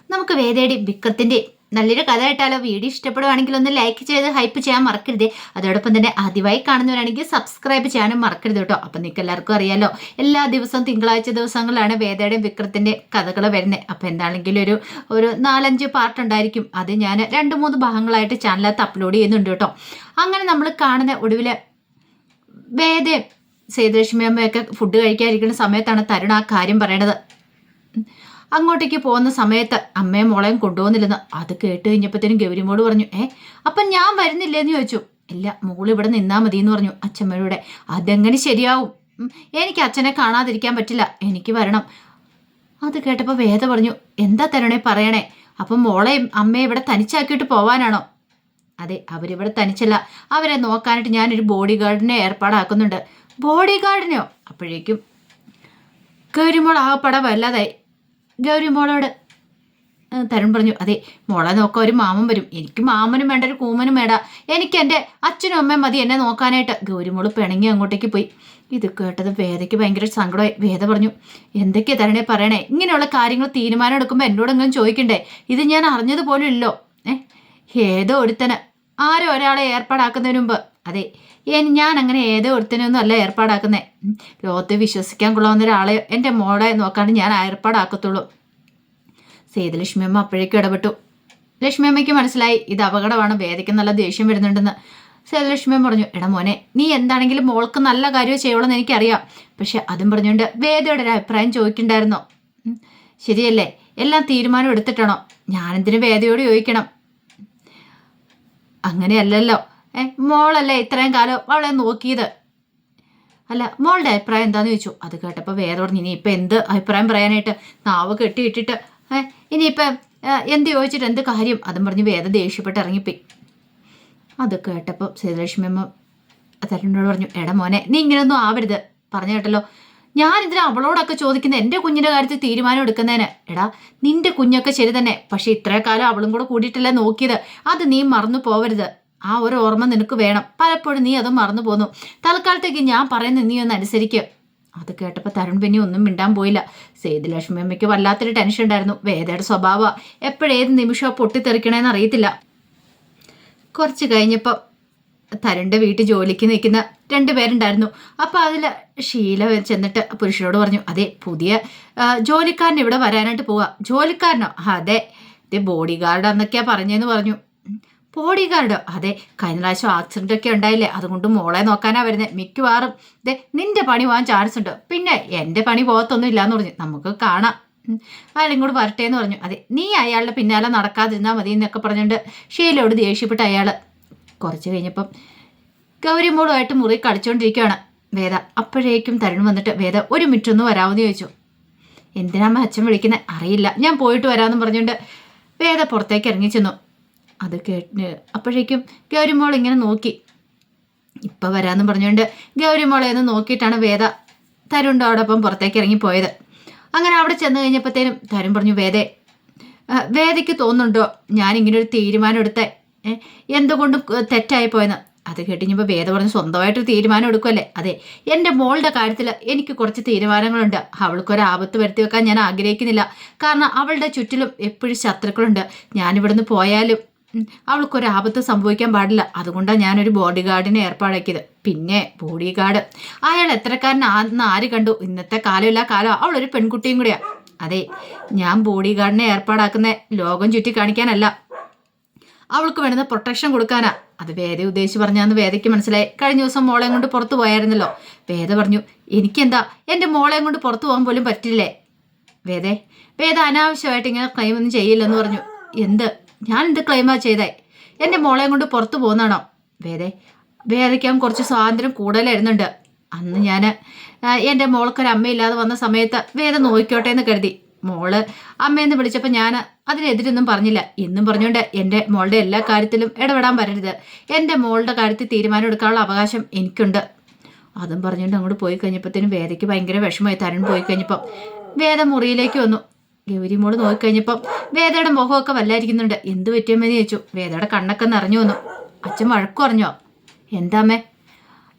നമുക്ക് വേദയുടെയും വിക്രത്തിൻ്റെയും നല്ലൊരു കഥ കേട്ടാലോ? വീഡിയോ ഇഷ്ടപ്പെടുവാണെങ്കിൽ ഒന്ന് ലൈക്ക് ചെയ്ത് ഹൈപ്പ് ചെയ്യാൻ മറക്കരുത്. അതോടൊപ്പം തന്നെ ആദ്യമായി കാണുന്നവരാണെങ്കിൽ സബ്സ്ക്രൈബ് ചെയ്യാനും മറക്കരുത് കേട്ടോ. അപ്പം നിങ്ങൾക്ക് എല്ലാവർക്കും അറിയാലോ, എല്ലാ ദിവസവും തിങ്കളാഴ്ച ദിവസങ്ങളിലാണ് വേദയുടെയും വിക്രത്തിൻ്റെ കഥകൾ വരുന്നത്. അപ്പം എന്താണെങ്കിലും ഒരു 4-5 പാർട്ട് ഉണ്ടായിരിക്കും. അത് ഞാൻ 2-3 ഭാഗങ്ങളായിട്ട് ചാനലകത്ത് അപ്ലോഡ് ചെയ്യുന്നുണ്ട് കേട്ടോ. അങ്ങനെ നമ്മൾ കാണുന്ന ഒടുവിൽ വേദയും സേതുലക്ഷ്മി അമ്മയൊക്കെ ഫുഡ് കഴിക്കാതിരിക്കുന്ന സമയത്താണ് തരുൺ ആ കാര്യം പറയണത്. അങ്ങോട്ടേക്ക് പോകുന്ന സമയത്ത് അമ്മയും മോളെയും കൊണ്ടുപോകുന്നില്ലെന്ന് അത് കേട്ട് കഴിഞ്ഞപ്പോഴത്തേനും ഗൗരിമോള് പറഞ്ഞു, അപ്പം ഞാൻ വരുന്നില്ലേന്ന് ചോദിച്ചു. ഇല്ല, മോള് ഇവിടെ നിന്നാൽ മതി എന്ന് പറഞ്ഞു അച്ഛമ്മയുടെ. അതെങ്ങനെ ശരിയാവും? എനിക്ക് അച്ഛനെ കാണാതിരിക്കാൻ പറ്റില്ല, എനിക്ക് വരണം. അത് കേട്ടപ്പോൾ വേദ പറഞ്ഞു, എന്താ തരണേ പറയണേ? അപ്പം മോളെയും അമ്മയെ ഇവിടെ തനിച്ചാക്കിയിട്ട് പോവാനാണോ? അതെ, അവരിവിടെ തനിച്ചല്ല, അവരെ നോക്കാനായിട്ട് ഞാനൊരു ബോഡി ഗാർഡിനെ ഏർപ്പാടാക്കുന്നുണ്ട്. ബോഡി ഗാർഡിനെയോ? അപ്പോഴേക്കും ഗൗരിമോൾ ആ പടം വല്ലാതായി. ഗൗരിമോളോട് തരുൺ പറഞ്ഞു, അതെ മോളെ നോക്കാൻ ഒരു മാമൻ വരും, എനിക്ക് മാമനും വേണ്ട ഒരു കൂമനും വേണ്ട, എനിക്ക് എൻ്റെ അച്ഛനും അമ്മയും മതി എന്നെ നോക്കാനായിട്ട്. ഗൗരിമോള് പിണങ്ങി അങ്ങോട്ടേക്ക് പോയി. ഇത് കേട്ടത് വേദയ്ക്ക് ഭയങ്കര സങ്കടമായി. വേദ പറഞ്ഞു, എന്തൊക്കെയാ തരണേ പറയണേ? ഇങ്ങനെയുള്ള കാര്യങ്ങൾ തീരുമാനം എടുക്കുമ്പോൾ എന്നോടെങ്കിലും ചോദിക്കണ്ടേ? ഇത് ഞാൻ അറിഞ്ഞതുപോലും ഇല്ലോ. ഏതോ ഒരുത്തന് ആരോ ഒരാളെ ഏർപ്പാടാക്കുന്നതിന് മുമ്പ്, അതെ ഞാൻ അങ്ങനെ ഏതോ ഒരുത്തനൊന്നും അല്ല ഏർപ്പാടാക്കുന്നേ. ലോകത്ത് വിശ്വസിക്കാൻ കൊള്ളാവുന്ന ഒരാളെ എൻ്റെ മോളെ നോക്കാണ്ട് ഞാൻ ഏർപ്പാടാക്കത്തുള്ളൂ. സേതുലക്ഷ്മി അമ്മ അപ്പോഴേക്കും ഇടപെട്ടു. ലക്ഷ്മി അമ്മയ്ക്ക് മനസ്സിലായി ഇത് അപകടമാണ്, വേദയ്ക്ക് നല്ല ദേഷ്യം വരുന്നുണ്ടെന്ന്. സേതുലക്ഷ്മി അമ്മ പറഞ്ഞു, എടാ മോനെ, നീ എന്താണെങ്കിലും മോൾക്ക് നല്ല കാര്യം ചെയ്യുള്ളൂ എനിക്കറിയാം. പക്ഷെ അതും പറഞ്ഞുകൊണ്ട് വേദയുടെ ഒരു അഭിപ്രായം ചോദിക്കണ്ടായിരുന്നോ? ശരിയല്ലേ, എല്ലാം തീരുമാനം എടുത്തിട്ടാണോ? ഞാനെന്തിനു വേദയോട് ചോദിക്കണം? അങ്ങനെയല്ലല്ലോ, മോളല്ലേ ഇത്രയും കാലം അവളെ നോക്കിയത്. അല്ല, മോളുടെ അഭിപ്രായം എന്താന്ന് ചോദിച്ചു. അത് കേട്ടപ്പോൾ വേദ പറഞ്ഞു, ഇനിയിപ്പോൾ എന്ത് അഭിപ്രായം പറയാനായിട്ട്? നാവ് കെട്ടിയിട്ടിട്ട് ഇനിയിപ്പം എന്ത് ചോദിച്ചിട്ട് എന്ത് കാര്യം? അതും പറഞ്ഞ് വേദ ദേഷ്യപ്പെട്ട് ഇറങ്ങിപ്പോയി. അത് കേട്ടപ്പോൾ സേതുലക്ഷ്മി അമ്മ തരുണിനോട് പറഞ്ഞു, എടാ മോനെ, നീ ഇങ്ങനെയൊന്നും ആവരുത്. പറഞ്ഞു കേട്ടല്ലോ, ഞാനിതിന് അവളോടൊക്കെ ചോദിക്കുന്നത് എൻ്റെ കുഞ്ഞിൻ്റെ കാര്യത്തിൽ തീരുമാനം എടുക്കുന്നതിന്. എടാ, നിന്റെ കുഞ്ഞൊക്കെ ശരി തന്നെ, പക്ഷെ ഇത്രയും കാലം അവളും കൂടെ കൂടിയിട്ടല്ലേ നോക്കിയത്. അത് നീ മറന്നു പോവരുത്. ആ ഒരു ഓർമ്മ നിനക്ക് വേണം. പലപ്പോഴും നീ അത് മറന്നു പോന്നു. തൽക്കാലത്തേക്ക് ഞാൻ പറയുന്നത് നീ ഒന്ന് അനുസരിക്കുക. അത് കേട്ടപ്പോൾ തരുൺ പിന്നെ ഒന്നും മിണ്ടാൻ പോയില്ല. സേതുലക്ഷ്മി അമ്മയ്ക്ക് വല്ലാത്തൊരു ടെൻഷൻ ഉണ്ടായിരുന്നു. വേദയുടെ സ്വഭാവം എപ്പോഴേത് നിമിഷവും പൊട്ടിത്തെറിക്കണേന്ന് അറിയത്തില്ല. കുറച്ച് കഴിഞ്ഞപ്പോൾ തരുണിൻ്റെ വീട്ടിൽ ജോലിക്ക് നിൽക്കുന്ന 2 പേരുണ്ടായിരുന്നു. അപ്പോൾ അതിൽ ഷീല ചെന്നിട്ട് പുരുഷനോട് പറഞ്ഞു, അതെ പുതിയ ജോലിക്കാരൻ ഇവിടെ വരാനായിട്ട് പോവാ. ജോലിക്കാരനോ? അതെ, ഇത് ബോഡി ഗാർഡ് എന്നൊക്കെയാ പറഞ്ഞതെന്ന് പറഞ്ഞു. ബോഡി ഗാർഡോ? അതെ, കഴിഞ്ഞ പ്രാവശ്യം ആക്സിഡൻ്റ് ഒക്കെ ഉണ്ടായില്ലേ, അതുകൊണ്ട് മോളെ നോക്കാനാ വരുന്നത്. മിക്കവാറും നിന്റെ പണി പോകാൻ ചാൻസ് ഉണ്ട്. പിന്നെ എൻ്റെ പണി പോകത്തൊന്നും ഇല്ലാന്ന് പറഞ്ഞു. നമുക്ക് കാണാം, അയാളും കൂടെ വരട്ടെ എന്ന് പറഞ്ഞു. അതെ, നീ അയാളുടെ പിന്നാലെ നടക്കാതിരുന്നാൽ മതി എന്നൊക്കെ പറഞ്ഞുകൊണ്ട് ഷീലയോട് ദേഷ്യപ്പെട്ട അയാൾ. കുറച്ച് കഴിഞ്ഞപ്പം ഗൗരിമോളുമായിട്ട് മുറി കളിച്ചുകൊണ്ടിരിക്കുകയാണ് വേദ. അപ്പോഴേക്കും തരുൺ വന്നിട്ട്, വേദ ഒരു മിനിറ്റ് ഒന്ന് വരാമെന്ന് ചോദിച്ചു. എന്തിനാമ്മ അച്ഛൻ വിളിക്കുന്നത്? അറിയില്ല, ഞാൻ പോയിട്ട് വരാമെന്ന് പറഞ്ഞുകൊണ്ട് വേദ പുറത്തേക്ക് ഇറങ്ങി ചെന്നു. അത് കേട്ട് അപ്പോഴേക്കും ഗൗരിമോൾ ഇങ്ങനെ നോക്കി. ഇപ്പം വരാമെന്ന് പറഞ്ഞുകൊണ്ട് ഗൗരിമോളെ ഒന്ന് നോക്കിയിട്ടാണ് വേദ തരുണിനോടൊപ്പം പുറത്തേക്ക് ഇറങ്ങിപ്പോയത്. അങ്ങനെ അവിടെ ചെന്ന് കഴിഞ്ഞപ്പോഴത്തേനും തരുൺ പറഞ്ഞു, വേദയ്ക്ക് തോന്നുന്നുണ്ടോ ഞാനിങ്ങനെ ഒരു തീരുമാനം എടുത്തേ എന്തുകൊണ്ടും തെറ്റായി പോയെന്ന്? അത് കേട്ടിഞ്ഞപ്പോൾ വേദ പറഞ്ഞു, സ്വന്തമായിട്ടൊരു തീരുമാനം എടുക്കുമല്ലേ? അതെ, എൻ്റെ മോളുടെ കാര്യത്തിൽ എനിക്ക് കുറച്ച് തീരുമാനങ്ങളുണ്ട്. അവൾക്കൊരാപത്ത് വരുത്തി വെക്കാൻ ഞാൻ ആഗ്രഹിക്കുന്നില്ല. കാരണം അവളുടെ ചുറ്റിലും എപ്പോഴും ശത്രുക്കളുണ്ട്. ഞാനിവിടുന്ന് പോയാലും അവൾക്കൊരാപത്ത് സംഭവിക്കാൻ പാടില്ല. അതുകൊണ്ടാണ് ഞാനൊരു ബോഡി ഗാർഡിനെ ഏർപ്പാടാക്കിയത്. പിന്നെ ബോഡി ഗാർഡ് അയാൾ എത്രക്കാരനാണെന്ന് ആര് കണ്ടു? ഇന്നത്തെ കാലമില്ല കാലം അവളൊരു പെൺകുട്ടിയും കൂടിയാ. അതെ, ഞാൻ ബോഡി ഗാർഡിനെ ഏർപ്പാടാക്കുന്ന ലോകം ചുറ്റി കാണിക്കാനല്ല, അവൾക്ക് വേണ്ടുന്ന പ്രൊട്ടക്ഷൻ കൊടുക്കാനാ. അത് വേദ ഉദ്ദേശിച്ച് പറഞ്ഞാന്ന് വേദയ്ക്ക് മനസ്സിലായി. കഴിഞ്ഞ ദിവസം മോളെയും കൊണ്ട് പുറത്തു പോയായിരുന്നല്ലോ. വേദ പറഞ്ഞു, എനിക്കെന്താ എൻ്റെ മോളെയും കൊണ്ട് പുറത്തു പോകാൻ പോലും പറ്റില്ലേ? വേദ അനാവശ്യമായിട്ട് ഇങ്ങനെ ക്ലെയിം ഒന്നും ചെയ്യില്ലെന്ന് പറഞ്ഞു. ഞാൻ എന്ത് ക്ലെയിമാ ചെയ്തേ? എൻ്റെ മോളെയും കൊണ്ട് പുറത്തു പോകുന്നതാണോ? വേദയ്ക്കാൻ കുറച്ച് സ്വാതന്ത്ര്യം കൂടുതലായിരുന്നുണ്ട്. അന്ന് ഞാൻ എൻ്റെ മോൾക്കൊരമ്മയില്ലാതെ വന്ന സമയത്ത് വേദ നോക്കിക്കോട്ടെ എന്ന് കരുതി. മോള് അമ്മയെന്ന് വിളിച്ചപ്പോൾ ഞാൻ അതിനെതിരൊന്നും പറഞ്ഞില്ല. എന്നും പറഞ്ഞുകൊണ്ട് എൻ്റെ മോളുടെ എല്ലാ കാര്യത്തിലും ഇടപെടാൻ വരരുത്. എൻ്റെ മോളുടെ കാര്യത്തിൽ തീരുമാനം എടുക്കാനുള്ള അവകാശം എനിക്കുണ്ട്. അതും പറഞ്ഞുകൊണ്ട് അങ്ങോട്ട് പോയി കഴിഞ്ഞപ്പോഴത്തേനും വേദയ്ക്ക് ഭയങ്കര വിഷമമായി. തരുൺ പോയി കഴിഞ്ഞപ്പം വേദ മുറിയിലേക്ക് വന്നു. ഗൗരിമോള് നോക്കിക്കഴിഞ്ഞപ്പം വേദയുടെ മുഖമൊക്കെ വല്ലായിരിക്കുന്നുണ്ട്. എന്ത് പറ്റിയമ്മേന്ന് ചോദിച്ചു. വേദയുടെ കണ്ണൊക്കെ നിറഞ്ഞു വന്നു. അച്ഛൻ വഴക്കു പറഞ്ഞോ? എന്താ അമ്മേ?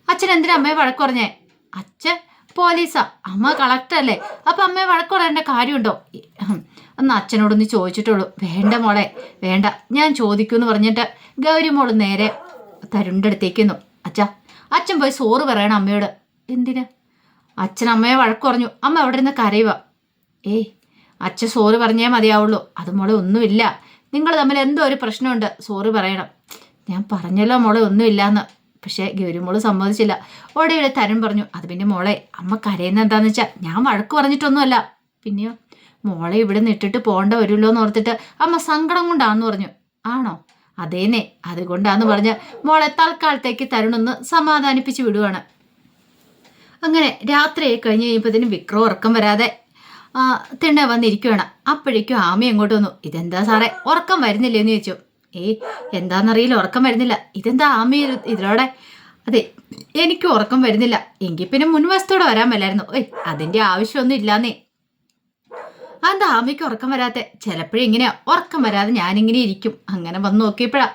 അച്ഛൻ എന്തിനാ അമ്മയെ വഴക്കു പറഞ്ഞേ? അച്ഛൻ പോലീസാ, അമ്മ കളക്ടറല്ലേ, അപ്പം അമ്മയെ വഴക്ക് പറയേണ്ട കാര്യമുണ്ടോ? ഒന്ന് അച്ഛനോടൊന്ന് ചോദിച്ചിട്ടുള്ളൂ. വേണ്ട മോളെ വേണ്ട, ഞാൻ ചോദിക്കുമെന്ന് പറഞ്ഞിട്ട് ഗൗരി മോള് നേരെ തരുണിൻ്റെ അടുത്തേക്കുന്നു. അച്ഛൻ പോയി സോറ് പറയണം അമ്മയോട്. എന്തിന്? അച്ഛൻ അമ്മയെ വഴക്ക് പറഞ്ഞു. അമ്മ അവിടെ നിന്ന് കരയുക. ഏയ്, അച്ഛൻ സോറി പറഞ്ഞേ മതിയാവുള്ളൂ. അത് മോളെ ഒന്നുമില്ല, നിങ്ങൾ തമ്മിൽ എന്തോ ഒരു പ്രശ്നമുണ്ട്, സോറി പറയണം. ഞാൻ പറഞ്ഞല്ലോ മോളെ ഒന്നുമില്ലാന്ന്. പക്ഷേ ഗൗരിമോള് സമ്മതിച്ചില്ല. ഒടുവിൽ തരുൺ പറഞ്ഞു, അത് പിന്നെ മോളെ അമ്മ കരയുന്ന എന്താന്ന് വെച്ചാൽ ഞാൻ വഴക്ക് പറഞ്ഞിട്ടൊന്നുമല്ല. പിന്നെയോ മോളെ ഇവിടെ നിട്ടിട്ട് പോകേണ്ട വരുമല്ലോ എന്ന് ഓർത്തിട്ട് അമ്മ സങ്കടം കൊണ്ടാന്ന് പറഞ്ഞു. ആണോ? അതേനെ, അതുകൊണ്ടാന്ന് പറഞ്ഞ് മോളെ തൽക്കാലത്തേക്ക് തരുണൊന്ന് സമാധാനിപ്പിച്ച് വിടുവാണ്. അങ്ങനെ രാത്രി കഴിഞ്ഞ് കഴിയുമ്പോഴത്തേനും വിക്രം ഉറക്കം വരാതെ തിണ്ണ വന്നിരിക്കുകയാണ്. അപ്പോഴേക്കും ആമി എങ്ങോട്ട് വന്നു. ഇതെന്താ സാറേ ഉറക്കം വരുന്നില്ലേ എന്ന് ചോദിച്ചു. എന്താണെന്നറിയില്ല, ഉറക്കം വരുന്നില്ല. ഇതെന്താ ആമി ഇതിലൂടെ? അതെ, എനിക്കും ഉറക്കം വരുന്നില്ല. എങ്കിൽ പിന്നെ മുൻവശത്തോടെ വരാൻ മേലായിരുന്നു. അതിൻ്റെ ആവശ്യമൊന്നും ഇല്ലാന്നേ. അതെന്താ ആമിക്ക് ഉറക്കം വരാത്തെ? ചിലപ്പോഴിങ്ങനെ ഉറക്കം വരാതെ ഞാനിങ്ങനെ ഇരിക്കും. അങ്ങനെ വന്ന് നോക്കിയപ്പോഴാ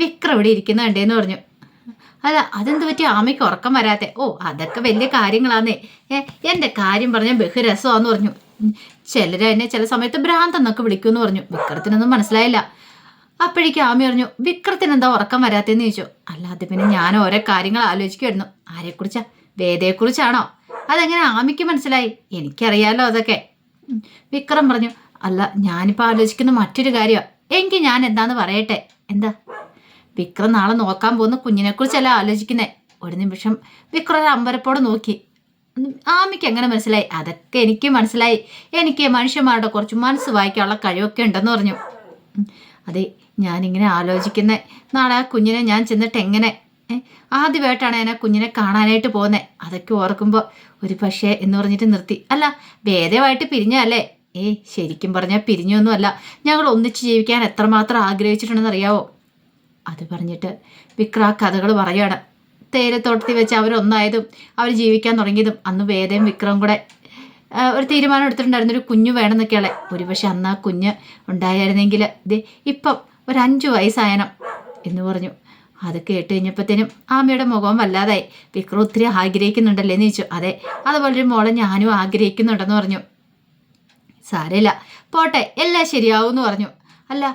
വിക്രം ഇവിടെ ഇരിക്കുന്ന കണ്ടേന്ന് പറഞ്ഞു. അല്ല, അതെന്ത് പറ്റി ആമയ്ക്ക് ഉറക്കം വരാത്തെ? അതൊക്കെ വലിയ കാര്യങ്ങളാന്നേ. എൻ്റെ കാര്യം പറഞ്ഞാൽ ബഹുരസമാന്ന് പറഞ്ഞു. ചിലരെന്നെ ചില സമയത്ത് ഭ്രാന്തെന്നൊക്കെ വിളിക്കുമെന്ന് പറഞ്ഞു. വിക്രത്തിനൊന്നും മനസ്സിലായില്ല. അപ്പോഴേക്കും ആമി പറഞ്ഞു, വിക്രത്തിന് എന്താ ഉറക്കം വരാത്തേന്ന് ചോദിച്ചു. അല്ലാതെ പിന്നെ ഞാൻ ഓരോ കാര്യങ്ങൾ ആലോചിക്കുമായിരുന്നു. ആരെക്കുറിച്ചാ? വേദയെക്കുറിച്ചാണോ? അതെങ്ങനെ ആമിക്ക് മനസ്സിലായി? എനിക്കറിയാലോ അതൊക്കെ. വിക്രം പറഞ്ഞു, അല്ല ഞാനിപ്പോൾ ആലോചിക്കുന്ന മറ്റൊരു കാര്യമാണ്. എങ്കിൽ ഞാൻ എന്താന്ന് പറയട്ടെ. എന്താ? വിക്രം നാളെ നോക്കാൻ പോകുന്ന കുഞ്ഞിനെക്കുറിച്ചല്ല ആലോചിക്കുന്നേ. ഒരു നിമിഷം വിക്രം ഒരു അമ്പരപ്പോടെ നോക്കി. ആമിക്ക് എങ്ങനെ മനസ്സിലായി? അതൊക്കെ എനിക്ക് മനസ്സിലായി. എനിക്ക് മനുഷ്യന്മാരുടെ കുറച്ച് മനസ്സ് വായിക്കാനുള്ള കഴിവൊക്കെ ഉണ്ടെന്ന് പറഞ്ഞു. അതെ, ഞാനിങ്ങനെ ആലോചിക്കുന്നേ, നാളെ ആ കുഞ്ഞിനെ ഞാൻ ചെന്നിട്ട് എങ്ങനെ ആദ്യമായിട്ടാണ് ഞാൻ ആ കുഞ്ഞിനെ കാണാനായിട്ട് പോകുന്നത്. അതൊക്കെ ഓർക്കുമ്പോൾ ഒരു പക്ഷേ എന്ന് പറഞ്ഞിട്ട് നിർത്തി. അല്ല, ഭേദമായിട്ട് പിരിഞ്ഞല്ലേ? ശരിക്കും പറഞ്ഞാൽ പിരിഞ്ഞൊന്നുമല്ല. ഞങ്ങൾ ഒന്നിച്ച് ജീവിക്കാൻ എത്രമാത്രം ആഗ്രഹിച്ചിട്ടുണ്ടെന്ന് അറിയാവോ? അത് പറഞ്ഞിട്ട് വിക്ര കഥകൾ പറയുകയാണ്. തേയിലത്തോട്ടത്തിൽ വെച്ച് അവരൊന്നായതും അവർ ജീവിക്കാൻ തുടങ്ങിയതും അന്ന് വേദയും വിക്രവും കൂടെ ഒരു തീരുമാനം എടുത്തിട്ടുണ്ടായിരുന്നു, ഒരു കുഞ്ഞു വേണമെന്നൊക്കെയാളെ. ഒരുപക്ഷെ അന്ന് ആ കുഞ്ഞ് ഉണ്ടായിരുന്നെങ്കിൽ ഇപ്പം ഒരു 5 വയസ്സായണം എന്ന് പറഞ്ഞു. അത് കേട്ട് കഴിഞ്ഞപ്പോഴത്തേനും ആമയുടെ മുഖം വല്ലാതായി. വിക്രം ഒത്തിരി ആഗ്രഹിക്കുന്നുണ്ടല്ലേ എന്ന് ചോദിച്ചു. അതെ, അതുപോലൊരു മോളെ ഞാനും ആഗ്രഹിക്കുന്നുണ്ടെന്ന് പറഞ്ഞു. സാരമില്ല, പോട്ടെ, എല്ലാം ശരിയാവും എന്ന് പറഞ്ഞു. അല്ല,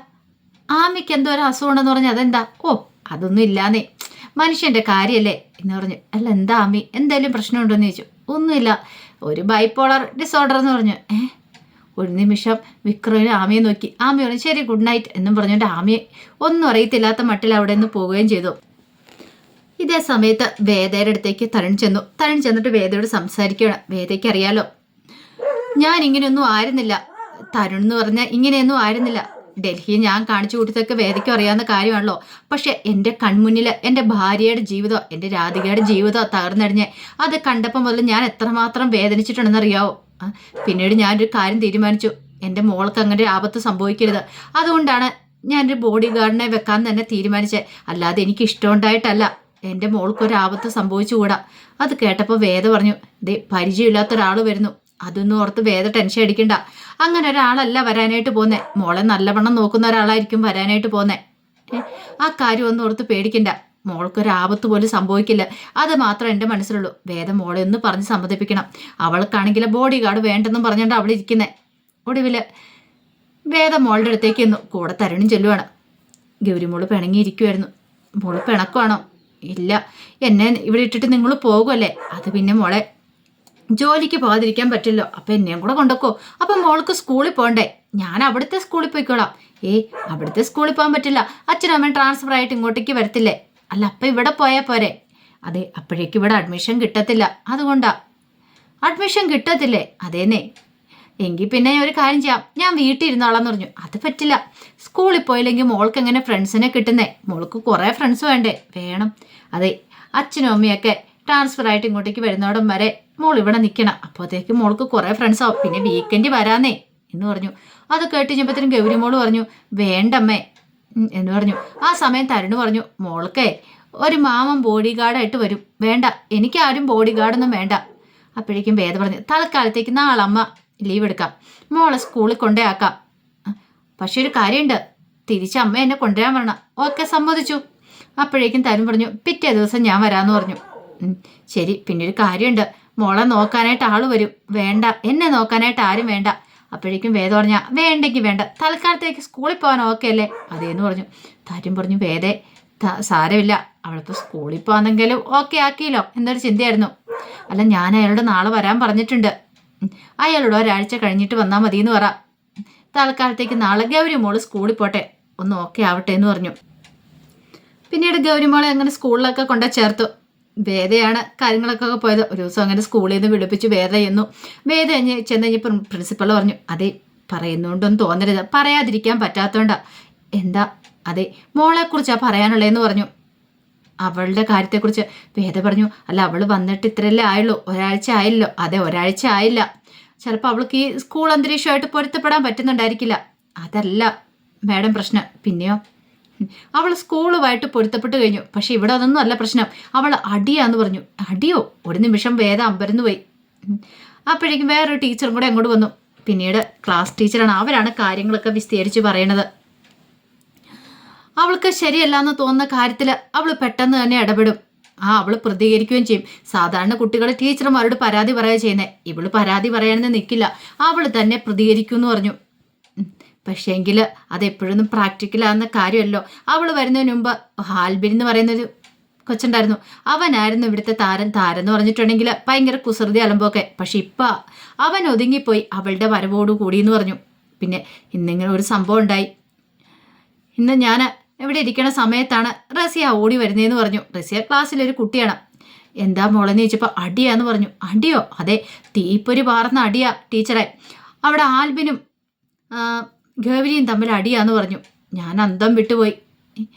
ആമിക്ക് എന്തോ ഒരു അസുഖമുണ്ടെന്ന് പറഞ്ഞു. അതെന്താ? അതൊന്നും ഇല്ലാന്നേ, മനുഷ്യൻ്റെ കാര്യമല്ലേ എന്ന് പറഞ്ഞു. അല്ല, എന്താ ആമി, എന്തായാലും പ്രശ്നമുണ്ടോയെന്ന് ചോദിച്ചു. ഒന്നുമില്ല, ഒരു ബൈപ്പോളർ ഡിസോർഡർ എന്ന് പറഞ്ഞു. ഒരു നിമിഷം വിക്രമിന് ആമിയെ നോക്കി. ആമി പറഞ്ഞു, ശരി, ഗുഡ് നൈറ്റ് എന്നും പറഞ്ഞുകൊണ്ട് ആമിയെ ഒന്നും അറിയത്തില്ലാത്ത മട്ടിൽ അവിടെ നിന്ന് പോവുകയും ചെയ്തു. ഇതേ സമയത്ത് വേദയുടെ അടുത്തേക്ക് തരുൺ ചെന്നു. തരുൺ ചെന്നിട്ട് വേദയോട് സംസാരിക്കുകയാണ്. വേദയ്ക്ക് അറിയാലോ ഞാൻ ഇങ്ങനെയൊന്നും ആയിരുന്നില്ല. തരുൺ എന്ന് പറഞ്ഞാൽ ഇങ്ങനെയൊന്നും ആയിരുന്നില്ല. ഡൽഹി ഞാൻ കാണിച്ചു കൊടുത്തൊക്കെ വേദയ്ക്കും അറിയാവുന്ന കാര്യമാണല്ലോ. പക്ഷെ എൻ്റെ കൺമുന്നിൽ എൻ്റെ ഭാര്യയുടെ ജീവിതം, എൻ്റെ രാധികയുടെ ജീവിതം തകർന്നടിഞ്ഞ് അത് കണ്ടപ്പോൾ മുതൽ ഞാൻ എത്രമാത്രം വേദനിച്ചിട്ടുണ്ടെന്ന് അറിയാവോ? പിന്നീട് ഞാനൊരു കാര്യം തീരുമാനിച്ചു. എൻ്റെ മോൾക്ക് അങ്ങനെ ഒരു ആപത്ത് സംഭവിക്കരുത്. അതുകൊണ്ടാണ് ഞാനൊരു ബോഡി ഗാർഡിനെ വെക്കാൻ തന്നെ തീരുമാനിച്ചത്. അല്ലാതെ എനിക്ക് ഇഷ്ടമുണ്ടായിട്ടല്ല. എൻ്റെ മോൾക്കൊരു ആപത്ത് സംഭവിച്ചുകൂടാ. അത് കേട്ടപ്പോൾ വേദ പറഞ്ഞു, പരിചയമില്ലാത്ത ഒരാൾ വരുന്നു. അതൊന്നും ഓർത്ത് വേദ ടെൻഷൻ അടിക്കണ്ട. അങ്ങനെ ഒരാളല്ല വരാനായിട്ട് പോന്നെ. മോളെ നല്ലവണ്ണം നോക്കുന്ന ഒരാളായിരിക്കും വരാനായിട്ട് പോന്നെ. ആ കാര്യം ഒന്നും ഓർത്ത് പേടിക്കണ്ട. മോൾക്കൊരാപത്ത് പോലും സംഭവിക്കില്ല. അത് മാത്രം എൻ്റെ മനസ്സിലുള്ളൂ. വേദ മോളെ ഒന്ന് പറഞ്ഞ് സമ്മതിപ്പിക്കണം. അവൾക്കാണെങ്കിൽ ബോഡി ഗാർഡ് വേണ്ടെന്നും പറഞ്ഞുകൊണ്ട് അവൾ ഇരിക്കുന്നത്. ഒടുവിൽ വേദ മോളുടെ അടുത്തേക്ക് ചെന്നു. കൂടെ തരുണും ചെല്ലുവാണ്. ഗൗരിമോള് പിണങ്ങിയിരിക്കുമായിരുന്നു. മോള് പിണക്കുവാണോ? ഇല്ല, എന്നെ ഇവിടെ ഇട്ടിട്ട് നിങ്ങൾ പോകുമല്ലേ? അത് പിന്നെ മോളെ ജോലിക്ക് പോകാതിരിക്കാൻ പറ്റില്ലോ. അപ്പം എന്നെയും കൂടെ കൊണ്ടുവെക്കോ? അപ്പം മോൾക്ക് സ്കൂളിൽ പോകണ്ടേ? ഞാൻ അവിടുത്തെ സ്കൂളിൽ പോയിക്കോളാം. അവിടുത്തെ സ്കൂളിൽ പോകാൻ പറ്റില്ല. അച്ഛനും അമ്മയും ട്രാൻസ്ഫർ ആയിട്ട് ഇങ്ങോട്ടേക്ക് വരത്തില്ലേ? അല്ല, അപ്പം ഇവിടെ പോയാൽ പോരെ? അതെ, അപ്പോഴേക്കും ഇവിടെ അഡ്മിഷൻ കിട്ടത്തില്ല. അതുകൊണ്ടാ. അഡ്മിഷൻ കിട്ടത്തില്ലേ? അതേന്നെ. എങ്കിൽ പിന്നെ ഒരു കാര്യം ചെയ്യാം, ഞാൻ വീട്ടിൽ ഇരുന്നോളാന്ന് പറഞ്ഞു. അത് പറ്റില്ല. സ്കൂളിൽ പോയില്ലെങ്കിൽ മോൾക്ക് എങ്ങനെ ഫ്രണ്ട്സിനെ കിട്ടുന്നേ? മോൾക്ക് കുറേ ഫ്രണ്ട്സ് വേണ്ടേ? വേണം. അതെ, അച്ഛനും അമ്മയൊക്കെ ട്രാൻസ്ഫർ ആയിട്ട് ഇങ്ങോട്ടേക്ക് വരുന്നോടം വരെ മോൾ ഇവിടെ നിൽക്കണം. അപ്പോഴത്തേക്ക് മോൾക്ക് കുറേ ഫ്രണ്ട്സ് ആവും. പിന്നെ വീക്കെൻഡ് വരാന്നേ എന്ന് പറഞ്ഞു. അത് കേട്ട് കഴിഞ്ഞപ്പോഴത്തേനും ഗൗരി മോള് പറഞ്ഞു, വേണ്ടമ്മേ എന്ന് പറഞ്ഞു. ആ സമയം തരുണ് പറഞ്ഞു, മോൾക്കേ ഒരു മാമൻ ബോഡി ഗാർഡായിട്ട് വരും. വേണ്ട, എനിക്കാരും ബോഡി ഗാർഡൊന്നും വേണ്ട. അപ്പോഴേക്കും വേദ പറഞ്ഞു, തൽക്കാലത്തേക്ക് നാളെ അമ്മ ലീവ് എടുക്കാം, മോളെ സ്കൂളിൽ കൊണ്ടേ ആക്കാം. പക്ഷെ ഒരു കാര്യമുണ്ട്, തിരിച്ച് അമ്മ എന്നെ കൊണ്ടുവരാൻ വരണം. ഓക്കെ, സമ്മതിച്ചു. അപ്പോഴേക്കും തരുൺ പറഞ്ഞു, പിറ്റേ ദിവസം ഞാൻ വരാമെന്ന് പറഞ്ഞു. ശരി, പിന്നെ ഒരു കാര്യമുണ്ട്, മോളെ നോക്കാനായിട്ട് ആൾ വരും. വേണ്ട, എന്നെ നോക്കാനായിട്ട് ആരും വേണ്ട. അപ്പോഴേക്കും വേദ പറഞ്ഞാൽ വേണ്ടെങ്കിൽ വേണ്ട, തൽക്കാലത്തേക്ക് സ്കൂളിൽ പോകാൻ ഓക്കെ അല്ലേ? അതേന്ന് പറഞ്ഞു. താര്യം പറഞ്ഞു വേദേ സാരമില്ല, അവളിപ്പോൾ സ്കൂളിൽ പോകാന്നെങ്കിലും ഓക്കെ ആക്കിയല്ലോ എന്നൊരു ചിന്തയായിരുന്നു. അല്ല, ഞാൻ അയാളോട് നാളെ വരാൻ പറഞ്ഞിട്ടുണ്ട്. അയാളോട് ഒരാഴ്ച കഴിഞ്ഞിട്ട് വന്നാൽ മതി എന്ന് പറ. തൽക്കാലത്തേക്ക് നാളെ ഗൗരി മോള് സ്കൂളിൽ പോട്ടെ, ഒന്ന് ഓക്കെ ആവട്ടെ എന്ന് പറഞ്ഞു. പിന്നീട് ഗൗരി മോളെ അങ്ങനെ സ്കൂളിലൊക്കെ കൊണ്ടു ചേർത്തു. വേദയാണ് കാര്യങ്ങളൊക്കെ പോയത്. ഒരു ദിവസം അങ്ങനെ സ്കൂളിൽ നിന്ന് വിളിപ്പിച്ചു വേദ ചെന്നു. വേദ ചെന്ന് കഴിഞ്ഞപ്പോൾ പ്രിൻസിപ്പൾ പറഞ്ഞു, അതെ പറയുന്നുകൊണ്ടൊന്നും തോന്നരുത്, പറയാതിരിക്കാൻ പറ്റാത്തതുകൊണ്ടാ. എന്താ? അതെ മോളെക്കുറിച്ചാണ് പറയാനുള്ളതെന്ന് പറഞ്ഞു. അവളുടെ കാര്യത്തെക്കുറിച്ച് വേദ പറഞ്ഞു. അല്ല, അവൾ വന്നിട്ട് ഇത്രയല്ലേ ആയുള്ളൂ, ഒരാഴ്ച ആയില്ലോ. അതെ, ഒരാഴ്ച ആയില്ല. ചിലപ്പോൾ അവൾക്ക് ഈ സ്കൂൾ അന്തരീക്ഷമായിട്ട് പൊരുത്തപ്പെടാൻ പറ്റുന്നുണ്ടായിരിക്കില്ല. അതല്ല മാഡം പ്രശ്നം. പിന്നെയോ, അവൾ സ്കൂളുമായിട്ട് പൊരുത്തപ്പെട്ട് കഴിഞ്ഞു. പക്ഷെ ഇവിടെ അതൊന്നും അല്ല പ്രശ്നം. അവൾ അടിയാന്ന് പറഞ്ഞു. അടിയോ? ഒരു നിമിഷം വേദ അമ്പരന്ന് പോയി. അപ്പോഴേക്കും വേറൊരു ടീച്ചറും കൂടെ അങ്ങോട്ട് വന്നു. പിന്നീട് ക്ലാസ് ടീച്ചറാണ്. അവരാണ് കാര്യങ്ങളൊക്കെ വിസ്തരിച്ച് പറയണത്. അവൾക്ക് ശരിയല്ല എന്ന് തോന്നുന്ന കാര്യത്തിൽ അവൾ പെട്ടെന്ന് തന്നെ ഇടപെടും. അവൾ പ്രതികരിക്കുകയും ചെയ്യും. സാധാരണ കുട്ടികൾ ടീച്ചർമാരോട് പരാതി പറയുക ചെയ്യുന്നത്. ഇവള് പരാതി പറയാനൊന്നും നിൽക്കില്ല, അവൾ തന്നെ പ്രതികരിക്കും എന്ന് പറഞ്ഞു. പക്ഷേങ്കിൽ അതെപ്പോഴൊന്നും പ്രാക്ടിക്കലാകുന്ന കാര്യമല്ലോ. അവൾ വരുന്നതിന് മുമ്പ് ഹാൽബിൻ എന്ന് പറയുന്നൊരു കൊച്ചുണ്ടായിരുന്നു. അവനായിരുന്നു ഇവിടുത്തെ താരം. താരം എന്ന് പറഞ്ഞിട്ടുണ്ടെങ്കിൽ ഭയങ്കര കുസൃതി അലമ്പൊക്കെ. പക്ഷെ ഇപ്പം അവൻ ഒതുങ്ങിപ്പോയി അവളുടെ വരവോടുകൂടി എന്ന് പറഞ്ഞു. പിന്നെ ഇന്നിങ്ങനെ ഒരു സംഭവം ഉണ്ടായി. ഇന്ന് ഞാൻ ഇവിടെ ഇരിക്കണ സമയത്താണ് റസിയ ഓടി വരുന്നതെന്ന് പറഞ്ഞു. റസിയ ക്ലാസ്സിലൊരു കുട്ടിയാണ്. എന്താ മോളെന്ന് ചോദിച്ചപ്പോൾ അടിയാന്ന് പറഞ്ഞു. അടിയോ? അതെ, തീപ്പൊരി പാർന്ന അടിയാ ടീച്ചറെ. അവിടെ ആൽബിനും ഗൗരിയും തമ്മിൽ അടിയാന്ന് പറഞ്ഞു. ഞാൻ അന്തം വിട്ടുപോയി.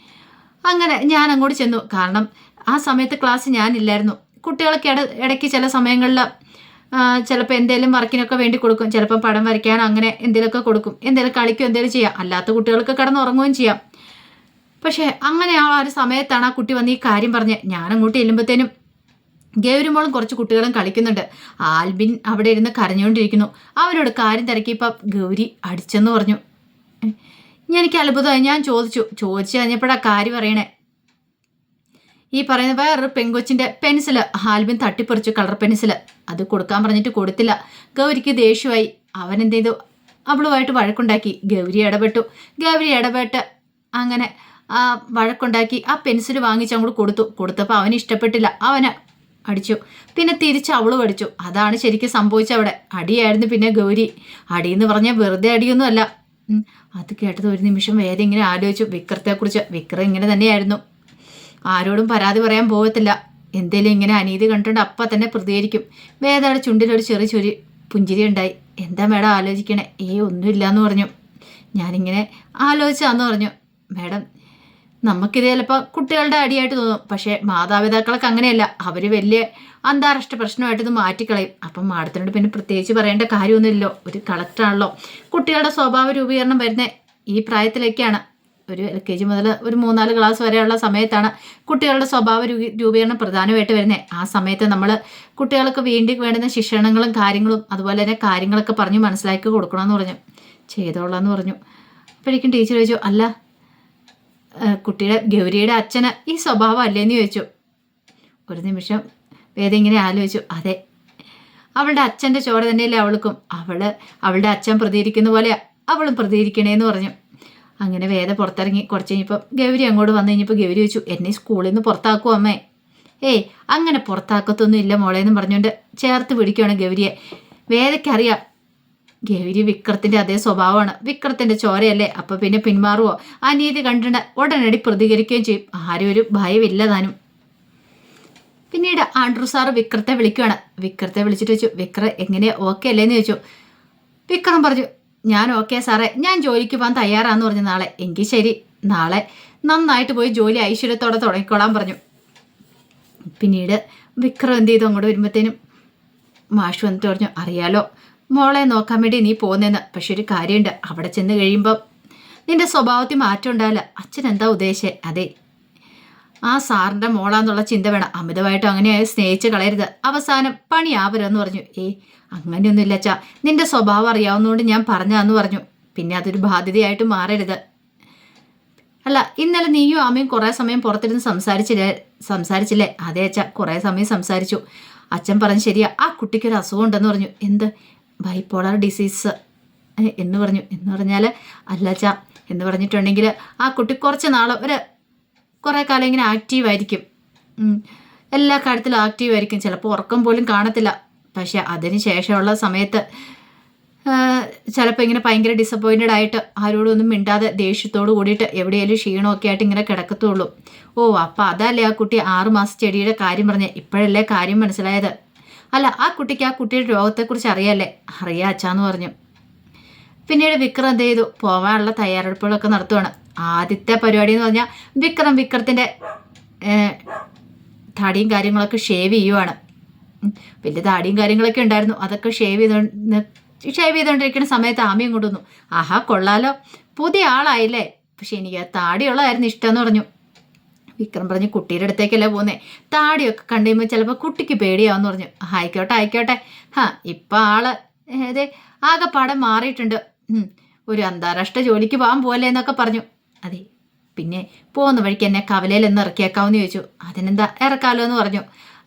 അങ്ങനെ ഞാൻ അങ്ങോട്ട് ചെന്നു. കാരണം ആ സമയത്ത് ക്ലാസ് ഞാനില്ലായിരുന്നു. കുട്ടികളൊക്കെ ഇടയ്ക്ക് ചില സമയങ്ങളിൽ ചിലപ്പോൾ എന്തെങ്കിലും വർക്കിനൊക്കെ വേണ്ടി കൊടുക്കും. ചിലപ്പോൾ പടം വരയ്ക്കാൻ അങ്ങനെ എന്തെങ്കിലുമൊക്കെ കൊടുക്കും. എന്തെങ്കിലും കളിക്കും, എന്തെങ്കിലും ചെയ്യാം. അല്ലാത്ത കുട്ടികൾക്ക് കിടന്നുറങ്ങുകയും ചെയ്യാം. പക്ഷേ അങ്ങനെ ആ ഒരു സമയത്താണ് ആ കുട്ടി വന്ന് ഈ കാര്യം പറഞ്ഞത്. ഞാൻ അങ്ങോട്ട് ചെല്ലുമ്പോഴത്തേനും ഗൗരിമോളും കുറച്ച് കുട്ടികളും കളിക്കുന്നുണ്ട്. ആൽബിൻ അവിടെ ഇരുന്ന് കരഞ്ഞുകൊണ്ടിരിക്കുന്നു. അവനോട് കാര്യം തിരക്കിയപ്പോൾ ഗൗരി അടിച്ചെന്ന് പറഞ്ഞു. എനിക്ക് അത്ഭുതമായി. ഞാൻ ചോദിച്ചു കഴിഞ്ഞപ്പോഴാണ് കാര്യം പറയണേ. ഈ പറയുന്ന വേറൊരു പെങ്കൊച്ചിൻ്റെ പെൻസിൽ ആൽബിൻ തട്ടിപ്പറിച്ചു, കളർ പെൻസിൽ. അത് കൊടുക്കാൻ പറഞ്ഞിട്ട് കൊടുത്തില്ല. ഗൗരിക്ക് ദേഷ്യമായി. അവൻ എന്ത് ചെയ്തു? അവളുമായിട്ട് വഴക്കുണ്ടാക്കി. ഗൗരി ഇടപെട്ട് അങ്ങനെ വഴക്കുണ്ടാക്കി ആ പെൻസിൽ വാങ്ങിച്ച് അങ്ങോട്ട് കൊടുത്തപ്പോൾ അവന് ഇഷ്ടപ്പെട്ടില്ല. അവന് അടിച്ചു. പിന്നെ തിരിച്ച് അവളും അടിച്ചു. അതാണ് ശരിക്കും സംഭവിച്ചത്. അവിടെ അടിയായിരുന്നു. പിന്നെ ഗൗരി അടിയെന്ന് പറഞ്ഞാൽ വെറുതെ അടിയൊന്നുമല്ല. അത് കേട്ടത് ഒരു നിമിഷം വേദ ഇങ്ങനെ ആലോചിച്ചു വിക്രത്തെക്കുറിച്ച്. വിക്രം ഇങ്ങനെ തന്നെയായിരുന്നു. ആരോടും പരാതി പറയാൻ പോകത്തില്ല. എന്തേലും ഇങ്ങനെ അനീതി കണ്ടിട്ടുണ്ട് അപ്പം തന്നെ പ്രതികരിക്കും. വേദയുടെ ചുണ്ടിലൊരു ചെറിയ പുഞ്ചിരി ഉണ്ടായി. എന്താ മേഡം ആലോചിക്കണേ? ഒന്നുമില്ല എന്ന് പറഞ്ഞു. ഞാനിങ്ങനെ ആലോചിച്ചാന്ന് പറഞ്ഞു. മേഡം, നമുക്കിത് ചിലപ്പോൾ കുട്ടികളുടെ അടിയായിട്ട് തോന്നും. പക്ഷേ മാതാപിതാക്കൾക്ക് അങ്ങനെയല്ല. അവർ വലിയ അന്താരാഷ്ട്ര പ്രശ്നമായിട്ട് ഇത് മാറ്റിക്കളയും. അപ്പം മാഡത്തിനോട് പിന്നെ പ്രത്യേകിച്ച് പറയേണ്ട കാര്യമൊന്നുമില്ലല്ലോ. ഒരു കളക്ടറാണല്ലോ. കുട്ടികളുടെ സ്വഭാവ രൂപീകരണം വരുന്ന ഈ പ്രായത്തിലേക്കാണ്. ഒരു LKG മുതൽ ഒരു 3-4 ക്ലാസ് വരെയുള്ള സമയത്താണ് കുട്ടികളുടെ സ്വഭാവ രൂപീകരണം പ്രധാനമായിട്ട് വരുന്നത്. ആ സമയത്ത് നമ്മൾ കുട്ടികൾക്ക് വേണ്ടുന്ന ശിക്ഷണങ്ങളും കാര്യങ്ങളും അതുപോലെ തന്നെ കാര്യങ്ങളൊക്കെ പറഞ്ഞ് മനസ്സിലാക്കി കൊടുക്കണമെന്ന് പറഞ്ഞു. ചെയ്തോളാന്ന് പറഞ്ഞു. അപ്പോഴേക്കും ടീച്ചർ ചോദിച്ചു, അല്ല ഗൗരിയുടെ അച്ഛന് ഈ സ്വഭാവം അല്ലേന്ന് ചോദിച്ചു. ഒരു നിമിഷം വേദ ഇങ്ങനെ ആലോചിച്ചു. അതെ, അവളുടെ അച്ഛൻ്റെ ചോര തന്നെയല്ലേ അവൾക്കും. അവളുടെ അച്ഛൻ പ്രതികരിക്കുന്ന പോലെ അവളും പ്രതികരിക്കണേന്ന് പറഞ്ഞു. അങ്ങനെ വേദ പുറത്തിറങ്ങി. കുറച്ച് കഴിഞ്ഞപ്പോൾ ഗൗരി അങ്ങോട്ട് വന്നു കഴിഞ്ഞപ്പോൾ ഗൗരി ചോദിച്ചു, എന്നെ സ്കൂളിൽ നിന്ന് പുറത്താക്കുമോ അമ്മേ? അങ്ങനെ പുറത്താക്കത്തൊന്നും ഇല്ല മോളേന്നും പറഞ്ഞുകൊണ്ട് ചേർത്ത് പിടിക്കുകയാണ് ഗൗരിയെ. വേദയ്ക്കറിയാം ഗൗരി വിക്രത്തിൻ്റെ അതേ സ്വഭാവമാണ്. വിക്രത്തിൻ്റെ ചോരയല്ലേ, അപ്പം പിന്നെ പിന്മാറുമോ? അനീതി കണ്ടിട്ട് ഉടനടി പ്രതികരിക്കുകയും ചെയ്യും. ആരും ഒരു ഭയമില്ല താനും. പിന്നീട് ആൻഡ്രു സാറ് വിക്രത്തെ വിളിക്കുകയാണ്. വിക്രത്തെ വിളിച്ചിട്ട് ചോദിച്ചു, വിക്രം എങ്ങനെ ഓക്കെ അല്ലേന്ന് ചോദിച്ചു. വിക്രം പറഞ്ഞു, ഞാൻ ഓക്കെ സാറേ, ഞാൻ ജോലിക്ക് പോകാൻ തയ്യാറാന്ന് പറഞ്ഞു. നാളെ എങ്കിൽ ശരി, നാളെ നന്നായിട്ട് പോയി ജോലി ഐശ്വര്യത്തോടെ തുടങ്ങിക്കോളാൻ പറഞ്ഞു. പിന്നീട് വിക്രം എന്ത് ചെയ്തു? അങ്ങോട്ട് വരുമ്പോഴത്തേനും മാഷ് വന്നിട്ട് പറഞ്ഞു, അറിയാലോ മോളെ നോക്കാൻ വേണ്ടി നീ പോകുന്നതെന്ന്. പക്ഷെ ഒരു കാര്യമുണ്ട്, അവിടെ ചെന്ന് കഴിയുമ്പം നിന്റെ സ്വഭാവത്തിൽ മാറ്റം ഉണ്ടാവില്ല. അച്ഛൻ എന്താ ഉദ്ദേശിച്ചേ? അതെ, ആ സാറിൻ്റെ മോളാന്നുള്ള ചിന്ത വേണം. അമിതമായിട്ട് അങ്ങനെ സ്നേഹിച്ച് കളയരുത്, അവസാനം പണിയാവരെന്ന് പറഞ്ഞു. അങ്ങനെയൊന്നുമില്ല അച്ഛാ, നിന്റെ സ്വഭാവം അറിയാവുന്നതുകൊണ്ട് ഞാൻ പറഞ്ഞാന്ന് പറഞ്ഞു. പിന്നെ അതൊരു ബാധ്യതയായിട്ട് മാറരുത്. അല്ല, ഇന്നലെ നീയും അമ്മയും കുറേ സമയം പുറത്തിരുന്ന് സംസാരിച്ചില്ലേ? അതെ അച്ഛാ, കുറേ സമയം സംസാരിച്ചു. അച്ഛൻ പറഞ്ഞു ശരിയാ, ആ കുട്ടിക്കൊരു അസുഖം ഉണ്ടെന്ന് പറഞ്ഞു. എന്ത്? ബൈപ്പോളർ ഡിസീസ് എന്ന് പറഞ്ഞു. എന്ന് പറഞ്ഞാൽ അല്ല അച്ഛാ, എന്ന് പറഞ്ഞിട്ടുണ്ടെങ്കിൽ ആ കുട്ടി കുറച്ച് നാൾ കുറേ കാലം ഇങ്ങനെ ആക്റ്റീവായിരിക്കും, എല്ലാ കാര്യത്തിലും ആക്റ്റീവായിരിക്കും, ചിലപ്പോൾ ഉറക്കം പോലും കാണത്തില്ല. പക്ഷെ അതിന് ശേഷമുള്ള സമയത്ത് ചിലപ്പോൾ ഇങ്ങനെ ഭയങ്കര ഡിസപ്പോയിൻറ്റഡ് ആയിട്ട് ആരോടും ഒന്നും മിണ്ടാതെ ദേഷ്യത്തോട് കൂടിയിട്ട് എവിടെയെങ്കിലും ക്ഷീണമൊക്കെ ആയിട്ട് ഇങ്ങനെ കിടക്കത്തുള്ളൂ. ഓ, അപ്പം അതല്ലേ ആ കുട്ടി 6 മാസം ചെടിയുടെ കാര്യം പറഞ്ഞേ, ഇപ്പോഴല്ലേ കാര്യം മനസ്സിലായത്? അല്ല, ആ കുട്ടിക്ക് ആ കുട്ടിയുടെ രോഗത്തെക്കുറിച്ച് അറിയാല്ലേ? അറിയാം അച്ഛാന്ന് പറഞ്ഞു. പിന്നീട് വിക്രം എന്ത് ചെയ്തു? പോകാനുള്ള തയ്യാറെടുപ്പുകളൊക്കെ നടത്തുവാണ്. ആദ്യത്തെ പരിപാടി എന്ന് പറഞ്ഞാൽ വിക്രത്തിൻ്റെ താടിയും കാര്യങ്ങളൊക്കെ ഷേവ് ചെയ്യുവാണ്. വലിയ താടിയും കാര്യങ്ങളൊക്കെ ഉണ്ടായിരുന്നു, അതൊക്കെ ഷേവ് ചെയ്തുകൊണ്ടിരിക്കുന്ന സമയത്ത് ആമയും കൊണ്ടുവന്നു. ആഹാ, കൊള്ളാലോ, പുതിയ ആളായില്ലേ, പക്ഷെ എനിക്ക് താടിയുള്ളതായിരുന്നു ഇഷ്ടമെന്ന് പറഞ്ഞു. വിക്രം പറഞ്ഞു കുട്ടിയുടെ അടുത്തേക്കല്ലേ പോകുന്നേ, താടിയൊക്കെ കണ്ടു കഴിയുമ്പോൾ ചിലപ്പോൾ കുട്ടിക്ക് പേടിയാവെന്ന് പറഞ്ഞു. ആയിക്കോട്ടെ. ഇപ്പം ആള് അതെ ആകെപ്പാടെ മാറിയിട്ടുണ്ട്, ഒരു അന്താരാഷ്ട്ര ജോലിക്ക് പോകാൻ പോലെ എന്നൊക്കെ പറഞ്ഞു. അതെ, പിന്നെ പോകുന്ന വഴിക്ക് എന്നെ കവലയിൽ ഒന്ന് ഇറക്കിയേക്കാവെന്ന് ചോദിച്ചു. അതിനെന്താ, ഇറക്കാലോ എന്ന് പറഞ്ഞു.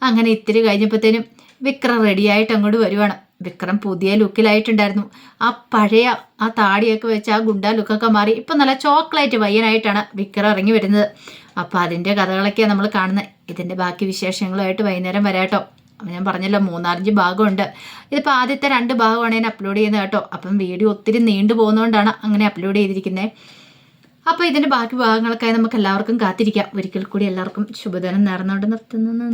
അങ്ങനെ ഇത്തിരി കഴിഞ്ഞപ്പോഴത്തേനും വിക്രം റെഡിയായിട്ട് അങ്ങോട്ട് വരുവാണ്. വിക്രം പുതിയ ലുക്കിലായിട്ടുണ്ടായിരുന്നു. ആ പഴയ ആ താടിയൊക്കെ വെച്ച് ആ ഗുണ്ടാ ലുക്കൊക്കെ മാറി ഇപ്പം നല്ല ചോക്ലേറ്റ് പയ്യനായിട്ടാണ് വിക്രം ഇറങ്ങി വരുന്നത്. അപ്പം അതിൻ്റെ കഥകളൊക്കെയാണ് നമ്മൾ കാണുന്നത്. ഇതിൻ്റെ ബാക്കി വിശേഷങ്ങളുമായിട്ട് വൈകുന്നേരം വരാട്ടോ. അപ്പം ഞാൻ പറഞ്ഞല്ലോ 3-5 ഭാഗമുണ്ട്. ഇതിപ്പോൾ ആദ്യത്തെ 2 ഭാഗമാണ് ഞാൻ അപ്ലോഡ് ചെയ്യുന്നത് കേട്ടോ. അപ്പം വീഡിയോ ഒത്തിരി നീണ്ടു പോകുന്നതുകൊണ്ടാണ് അങ്ങനെ അപ്ലോഡ് ചെയ്തിരിക്കുന്നത്. അപ്പോൾ ഇതിൻ്റെ ബാക്കി ഭാഗങ്ങൾക്കായി നമുക്ക് എല്ലാവർക്കും കാത്തിരിക്കാം. ഒരിക്കൽ കൂടി എല്ലാവർക്കും ശുഭദിനം നേർന്നുകൊണ്ട് നിർത്തുന്നു.